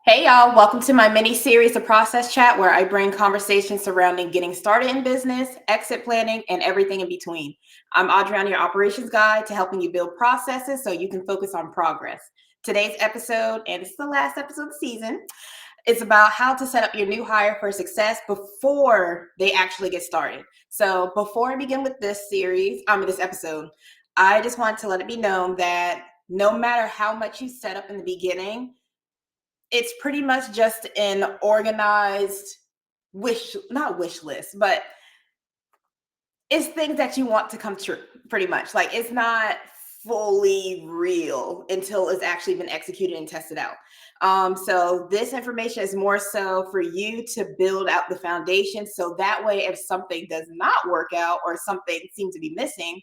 Hey y'all, welcome to my mini series of Process Chat where I bring conversations surrounding getting started in business, exit planning, and everything in between. I'm Adriana, your operations guide to helping you build processes so you can focus on progress. Today's episode, and it's the last episode of the season, is about how to set up your new hire for success before they actually get started. So before I begin with this episode, I just want to let it be known that no matter how much you set up in the beginning, it's pretty much just an organized not wish list, but it's things that you want to come true, pretty much. Like it's not fully real until it's actually been executed and tested out. So this information is more so for you to build out the foundation. So that way, if something does not work out or something seems to be missing,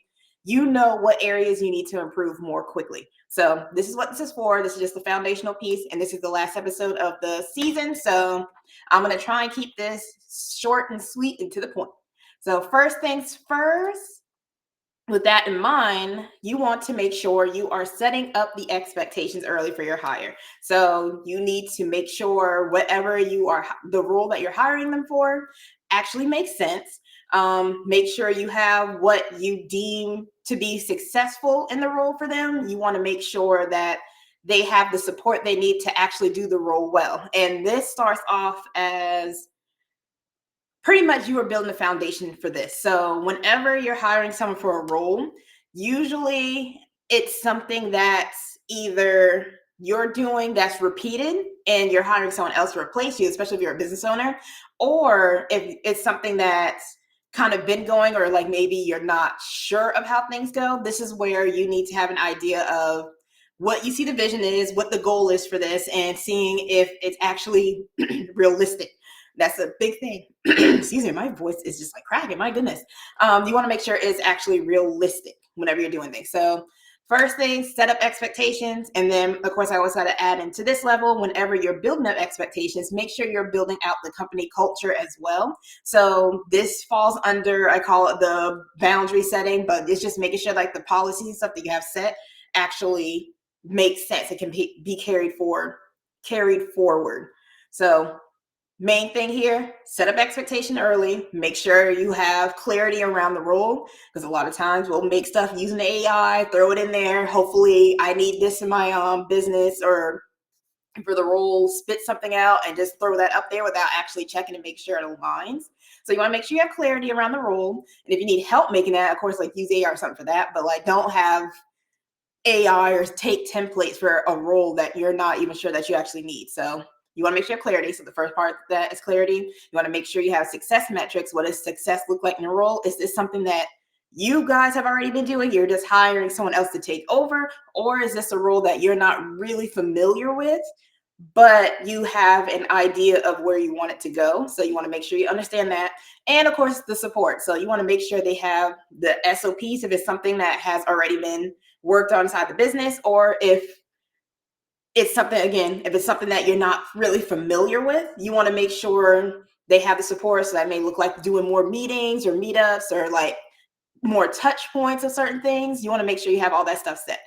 you know what areas you need to improve more quickly. So this is what this is for. This is just the foundational piece, and this is the last episode of the season. So I'm going to try and keep this short and sweet and to the point. So first things first, with that in mind, you want to make sure you are setting up the expectations early for your hire. So you need to make sure the role that you're hiring them for actually makes sense. Make sure you have what you deem to be successful in the role for them. You want to make sure that they have the support they need to actually do the role well. And this starts off as pretty much you are building a foundation for this. So whenever you're hiring someone for a role, usually it's something that's either you're doing that's repeated and you're hiring someone else to replace you, especially if you're a business owner, or if it's something that's kind of been going, or like maybe you're not sure of how things go. This is where you need to have an idea of what you see the vision is, what the goal is for this, and seeing if it's actually realistic. That's a big thing. Excuse me, my voice is just like cracking. My goodness. You want to make sure it's actually realistic whenever you're doing things. So first thing, set up expectations. And then, of course, I always got to add into this level, whenever you're building up expectations, make sure you're building out the company culture as well. So this falls under, I call it the boundary setting, but it's just making sure like the policies and stuff that you have set actually makes sense. It can be carried forward. So main thing here, set up expectation early. Make sure you have clarity around the role, because a lot of times we'll make stuff using the AI, throw it in there. Hopefully I need this in my business or for the role, spit something out and just throw that up there without actually checking to make sure it aligns. So you want to make sure you have clarity around the role. And if you need help making that, of course, like use AI or something for that, but like don't have AI or take templates for a role that you're not even sure that you actually need. So you want to make sure you have clarity. So the first part that is clarity. You want to make sure you have success metrics. What does success look like in your role? Is this something that you guys have already been doing? You're just hiring someone else to take over? Or is this a role that you're not really familiar with, but you have an idea of where you want it to go? So you want to make sure you understand that. And of course, the support. So you want to make sure they have the SOPs if it's something that has already been worked on inside the business, or if it's something that you're not really familiar with, you want to make sure they have the support. So that may look like doing more meetings or meetups or like more touch points of certain things. You want to make sure you have all that stuff set.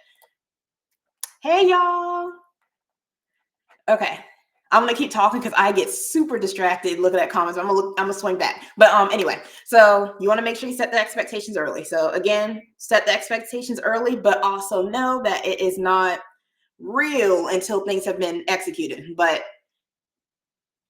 Hey, y'all. Okay. I'm going to keep talking because I get super distracted looking at comments. I'm going to swing back. But anyway, so you want to make sure you set the expectations early. So again, set the expectations early, but also know that it is not real until things have been executed. But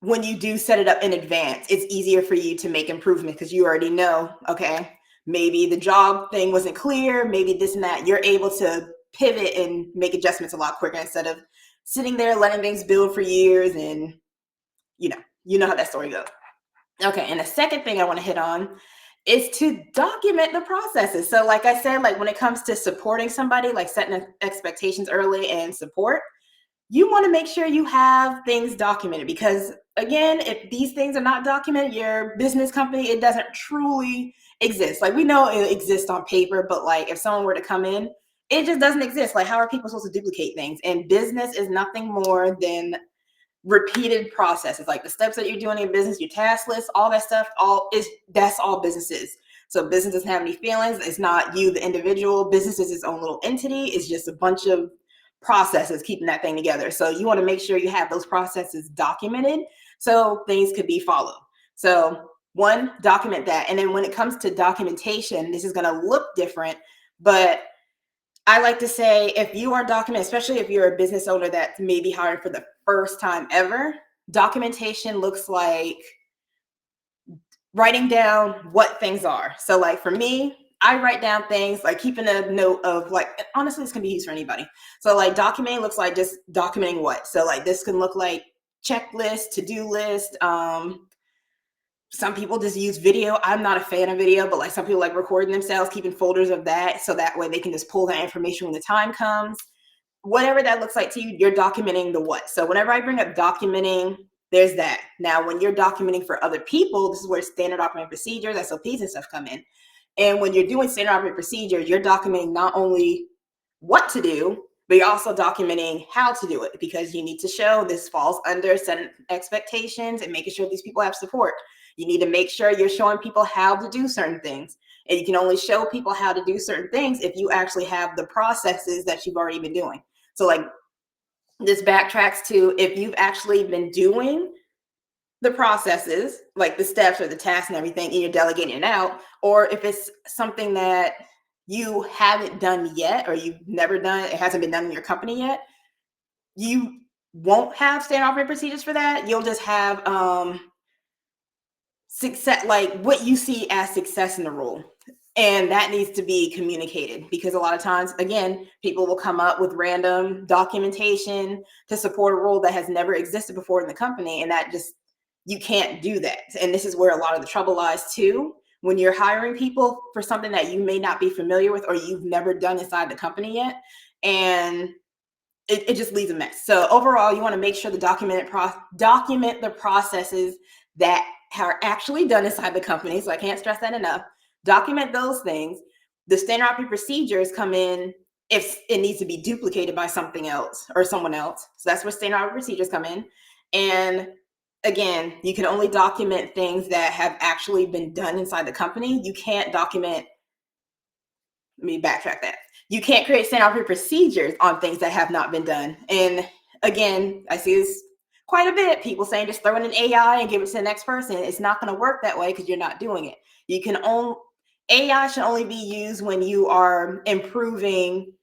when you do set it up in advance, it's easier for you to make improvement because you already know, okay, maybe the job thing wasn't clear, maybe this and that. You're able to pivot and make adjustments a lot quicker instead of sitting there letting things build for years, and you know how that story goes. Okay, and the second thing I want to hit on is to document the processes. So like I said, like when it comes to supporting somebody, like setting expectations early and support, you want to make sure you have things documented, because again, if these things are not documented, your business company, it doesn't truly exist. Like we know it exists on paper, but like if someone were to come in, it just doesn't exist. Like how are people supposed to duplicate things? And business is nothing more than repeated processes. Like the steps that you're doing in business, your task list, all that stuff, that's all business is. So business doesn't have any feelings. It's not you, the individual. Business is its own little entity. It's just a bunch of processes keeping that thing together. So you want to make sure you have those processes documented so things could be followed. So one, document that. And then when it comes to documentation, this is going to look different, but I like to say if you are documenting, especially if you're a business owner that may be hired for the first time ever, documentation looks like writing down what things are. So like for me, I write down things like keeping a note of like, honestly, this can be used for anybody. So like documenting looks like just documenting what. So like this can look like checklist, to-do list. Some people just use video. I'm not a fan of video, but like some people like recording themselves, keeping folders of that. So that way they can just pull that information when the time comes. Whatever that looks like to you, you're documenting the what. So whenever I bring up documenting, there's that. Now, when you're documenting for other people, this is where standard operating procedures, SOPs and stuff come in. And when you're doing standard operating procedures, you're documenting not only what to do, but you're also documenting how to do it because you need to show this falls under certain expectations and making sure these people have support. You need to make sure you're showing people how to do certain things. And you can only show people how to do certain things if you actually have the processes that you've already been doing. So like this backtracks to if you've actually been doing the processes, like the steps or the tasks and everything, and you're delegating it out, or if it's something that you haven't done yet or you've never done, it hasn't been done in your company yet, you won't have standard operating procedures for that. You'll just have success, like what you see as success in the role. And that needs to be communicated because a lot of times, again, people will come up with random documentation to support a role that has never existed before in the company. And that just, you can't do that. And this is where a lot of the trouble lies too. When you're hiring people for something that you may not be familiar with or you've never done inside the company yet. And it just leaves a mess. So overall, you want to make sure document the processes that are actually done inside the company. So I can't stress that enough. Document those things. The standard operating procedures come in if it needs to be duplicated by something else or someone else. So that's where standard operating procedures come in. And again, you can only document things that have actually been done inside the company. You can't document, let me backtrack that. You can't create standard operating procedures on things that have not been done. And again, I see this quite a bit. People saying just throw in an AI and give it to the next person. It's not going to work that way because you're not doing it. You can only, AI should only be used when you are improving,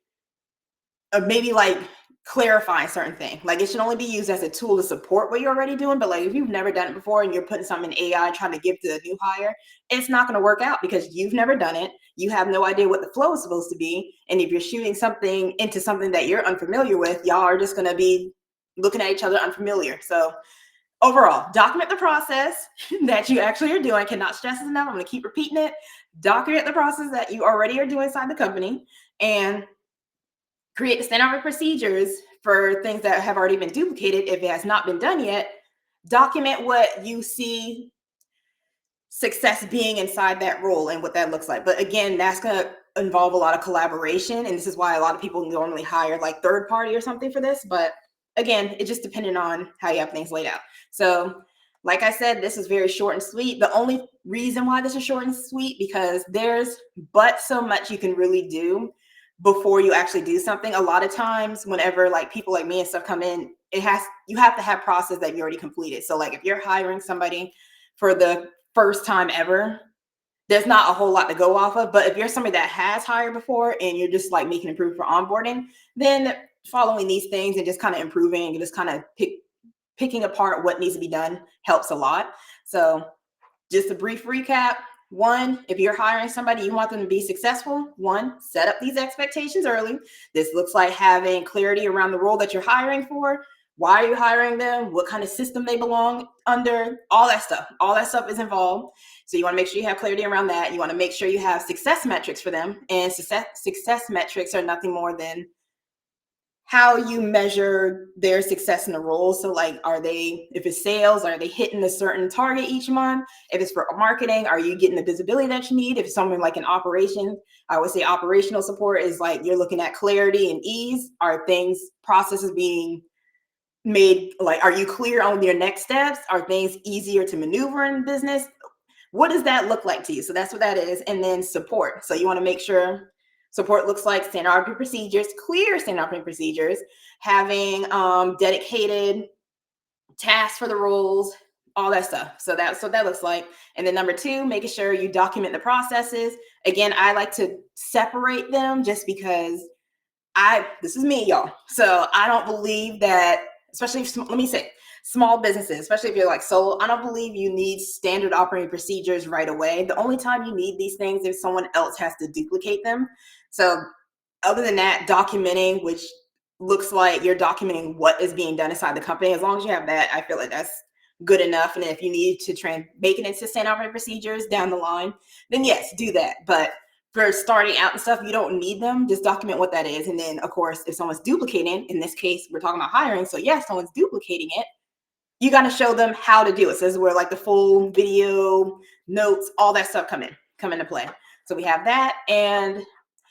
maybe like clarifying certain things. Like it should only be used as a tool to support what you're already doing. But like if you've never done it before and you're putting something in AI trying to give to a new hire, it's not going to work out because you've never done it. You have no idea what the flow is supposed to be. And if you're shooting something into something that you're unfamiliar with, y'all are just going to be looking at each other unfamiliar. So overall, document the process that you actually are doing. Cannot stress this enough. I'm going to keep repeating it. Document the process that you already are doing inside the company and create the standard procedures for things that have already been duplicated. If it has not been done yet, document what you see success being inside that role and what that looks like. But again, that's going to involve a lot of collaboration. And this is why a lot of people normally hire like third party or something for this. But again, it just depended on how you have things laid out. So like I said, this is very short and sweet. The only reason why this is short and sweet because there's but so much you can really do before you actually do something. A lot of times whenever like people like me and stuff come in, you have to have process that you already completed. So like if you're hiring somebody for the first time ever, there's not a whole lot to go off of. But if you're somebody that has hired before and you're just like making improvement for onboarding, then following these things and just kind of improving and just kind of picking apart what needs to be done helps a lot. So just a brief recap. One, if you're hiring somebody, you want them to be successful. One, set up these expectations early. This looks like having clarity around the role that you're hiring for. Why are you hiring them? What kind of system they belong under? All that stuff. All that stuff is involved. So you want to make sure you have clarity around that. You want to make sure you have success metrics for them. And success metrics are nothing more than how you measure their success in the role. So like, if it's sales, are they hitting a certain target each month? If it's for marketing, are you getting the visibility that you need? If it's something like an operation, I would say operational support is like, you're looking at clarity and ease. Are processes being made, like, are you clear on your next steps? Are things easier to maneuver in business? What does that look like to you? So that's what that is. And then support. So you want to make sure Support looks like standard operating procedures, clear standard operating procedures, having dedicated tasks for the roles, all that stuff. So that's what that looks like. And then number two, making sure you document the processes. Again, I like to separate them just because this is me, y'all. So I don't believe that, especially if, let me say, small businesses, especially if you're like solo, I don't believe you need standard operating procedures right away. The only time you need these things is if someone else has to duplicate them. So other than that, documenting, which looks like you're documenting what is being done inside the company, as long as you have that, I feel like that's good enough. And if you need to make it into standard operating procedures down the line, then yes, do that. But for starting out and stuff, you don't need them. Just document what that is. And then, of course, if someone's duplicating, in this case, we're talking about hiring. So yes, someone's duplicating it. You got to show them how to do it. So this is where like the full video, notes, all that stuff come into play. So we have that. And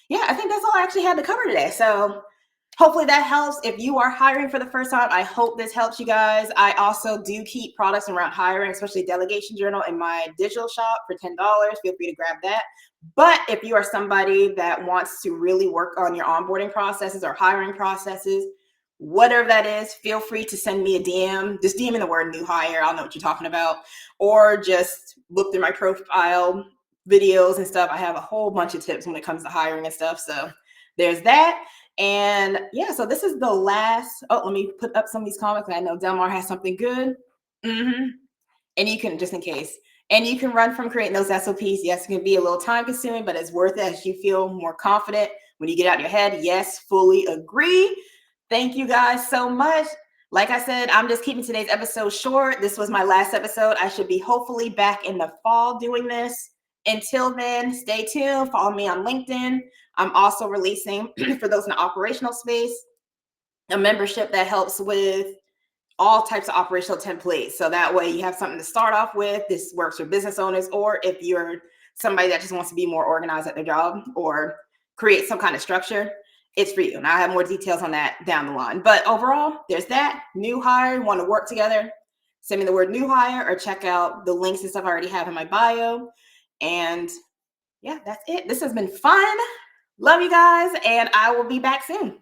yeah, I think that's all I actually had to cover today. So hopefully that helps. If you are hiring for the first time, I hope this helps you guys. I also do keep products around hiring, especially delegation journal in my digital shop for $10. Feel free to grab that. But if you are somebody that wants to really work on your onboarding processes or hiring processes, whatever that is, feel free to send me a DM. Just DM in the word new hire. I'll know what you're talking about. Or just look through my profile videos and stuff. I have a whole bunch of tips when it comes to hiring and stuff. So there's that. And yeah, so this is the last. Oh, let me put up some of these comments. I know Delmar has something good. And you can, just in case, and you can run from creating those SOPs. Yes, it can be a little time consuming, but it's worth it as you feel more confident when you get out of your head. Yes, fully agree. Thank you guys so much. Like I said, I'm just keeping today's episode short. This was my last episode. I should be hopefully back in the fall doing this. Until then, stay tuned. Follow me on LinkedIn. I'm also releasing, for those in the operational space, a membership that helps with all types of operational templates. So that way you have something to start off with. This works for business owners, or if you're somebody that just wants to be more organized at their job or create some kind of structure, it's for you. And I have more details on that down the line. But overall, there's that. New hire, want to work together, send me the word new hire or check out the links and stuff I already have in my bio. And yeah, that's it. This has been fun. Love you guys. And I will be back soon.